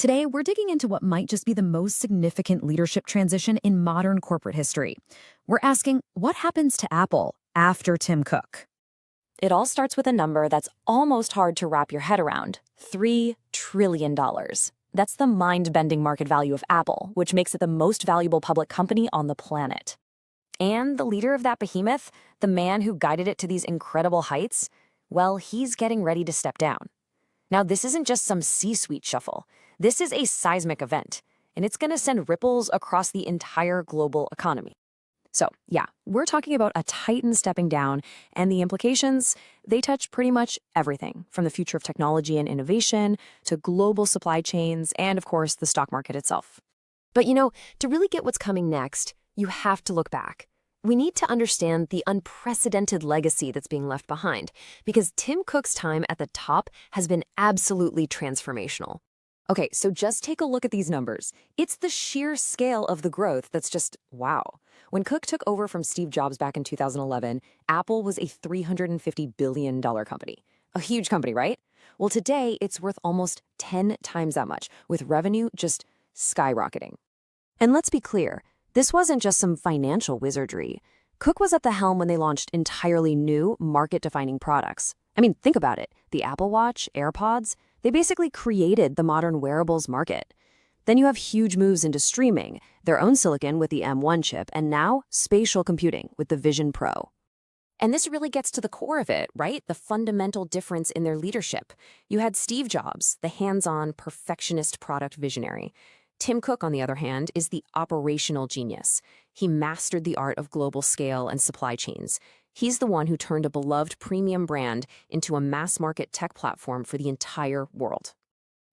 Today, we're digging into what might just be the most significant leadership transition in modern corporate history. We're asking, what happens to Apple after Tim Cook? It all starts with a number that's almost hard to wrap your head around: $3 trillion. That's the mind-bending market value of Apple, which makes it the most valuable public company on the planet. And the leader of that behemoth, the man who guided it to these incredible heights, well, he's getting ready to step down. Now, this isn't just some C-suite shuffle. This is a seismic event, and it's going to send ripples across the entire global economy. So, yeah, we're talking about a titan stepping down, and the implications, they touch pretty much everything, from the future of technology and innovation to global supply chains and, of course, the stock market itself. But to really get what's coming next, you have to look back. We need to understand the unprecedented legacy that's being left behind, because Tim Cook's time at the top has been absolutely transformational. Okay, so just take a look at these numbers. It's the sheer scale of the growth that's just wow. When Cook took over from Steve Jobs back in 2011, Apple was a $350 billion company. A huge company, right? Well, today it's worth almost 10 times that much, with revenue just skyrocketing. And let's be clear, this wasn't just some financial wizardry. Cook was at the helm when they launched entirely new, market-defining products. I mean, think about it. The Apple Watch, AirPods, they basically created the modern wearables market. Then you have huge moves into streaming, their own silicon with the M1 chip, and now spatial computing with the Vision Pro. And this really gets to the core of it, right? The fundamental difference in their leadership. You had Steve Jobs, the hands-on, perfectionist product visionary. Tim Cook, on the other hand, is the operational genius. He mastered the art of global scale and supply chains. He's the one who turned a beloved premium brand into a mass-market tech platform for the entire world.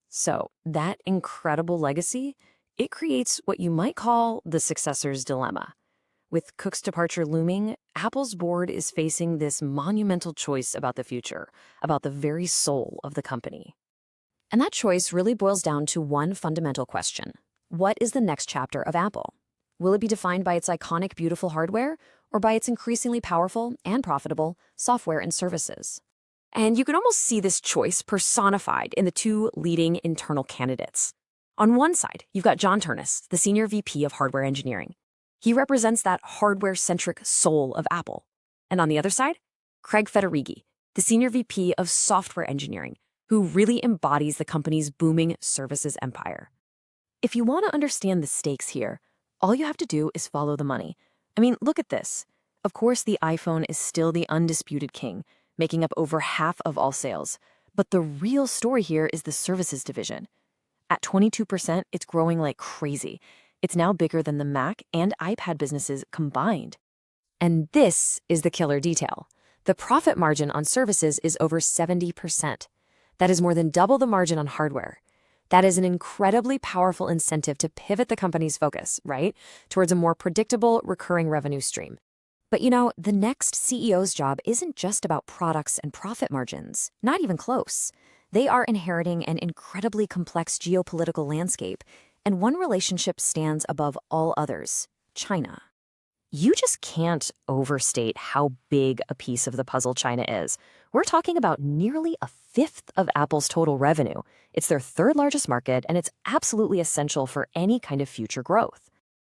So, that incredible legacy, it creates what you might call the successor's dilemma. With Cook's departure looming, Apple's board is facing this monumental choice about the future, about the very soul of the company. And that choice really boils down to one fundamental question. What is the next chapter of Apple? Will it be defined by its iconic, beautiful hardware, or by its increasingly powerful and profitable software and services? And you can almost see this choice personified in the two leading internal candidates. On one side, you've got John Ternus, the Senior VP of Hardware Engineering. He represents that hardware-centric soul of Apple. And on the other side, Craig Federighi, the Senior VP of Software Engineering, who really embodies the company's booming services empire. If you want to understand the stakes here, all you have to do is follow the money. I mean, look at this. Of course, the iPhone is still the undisputed king, making up over half of all sales. But the real story here is the services division. At 22%, it's growing like crazy. It's now bigger than the Mac and iPad businesses combined. And this is the killer detail. The profit margin on services is over 70%. That is more than double the margin on hardware. That is an incredibly powerful incentive to pivot the company's focus, right, towards a more predictable, recurring revenue stream. But the next CEO's job isn't just about products and profit margins. Not even close. They are inheriting an incredibly complex geopolitical landscape, and one relationship stands above all others: China. You just can't overstate how big a piece of the puzzle China is. We're talking about nearly a fifth of Apple's total revenue. It's their third largest market, and it's absolutely essential for any kind of future growth.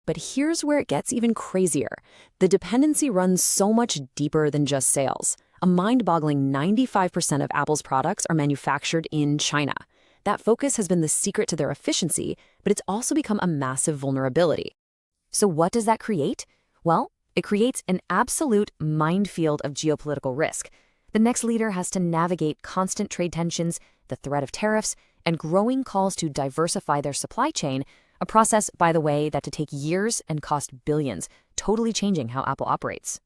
But here's where it gets even crazier. The dependency runs so much deeper than just sales. A mind-boggling 95% of Apple's products are manufactured in China. That focus has been the secret to their efficiency, but it's also become a massive vulnerability. So what does that create? Well, it creates an absolute minefield of geopolitical risk. The next leader has to navigate constant trade tensions, the threat of tariffs, and growing calls to diversify their supply chain, a process, by the way, that could take years and cost billions, totally changing how Apple operates.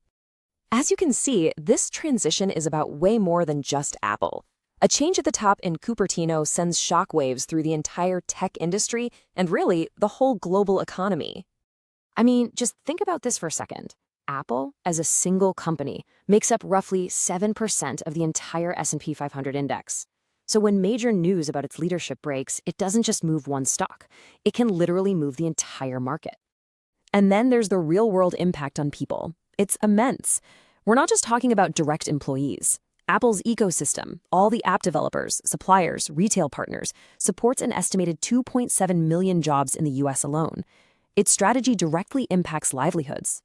As you can see, this transition is about way more than just Apple. A change at the top in Cupertino sends shockwaves through the entire tech industry and really the whole global economy. I mean, just think about this for a second. Apple, as a single company, makes up roughly 7% of the entire S&P 500 index. So when major news about its leadership breaks, it doesn't just move one stock. It can literally move the entire market. And then there's the real-world impact on people. It's immense. We're not just talking about direct employees. Apple's ecosystem, all the app developers, suppliers, retail partners, supports an estimated 2.7 million jobs in the US alone. Its strategy directly impacts livelihoods.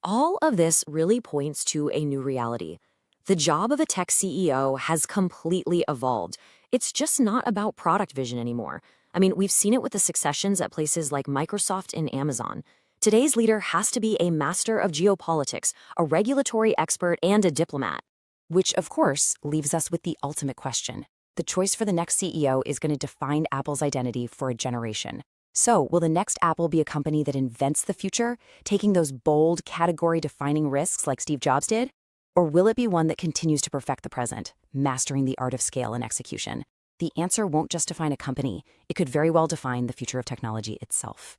All of this really points to a new reality. The job of a tech CEO has completely evolved. It's just not about product vision anymore. I mean, we've seen it with the successions at places like Microsoft and Amazon. Today's leader has to be a master of geopolitics, a regulatory expert, and a diplomat. Which, of course, leaves us with the ultimate question. The choice for the next CEO is going to define Apple's identity for a generation. So, will the next Apple be a company that invents the future, taking those bold, category-defining risks like Steve Jobs did? Or will it be one that continues to perfect the present, mastering the art of scale and execution? The answer won't just define a company. It could very well define the future of technology itself.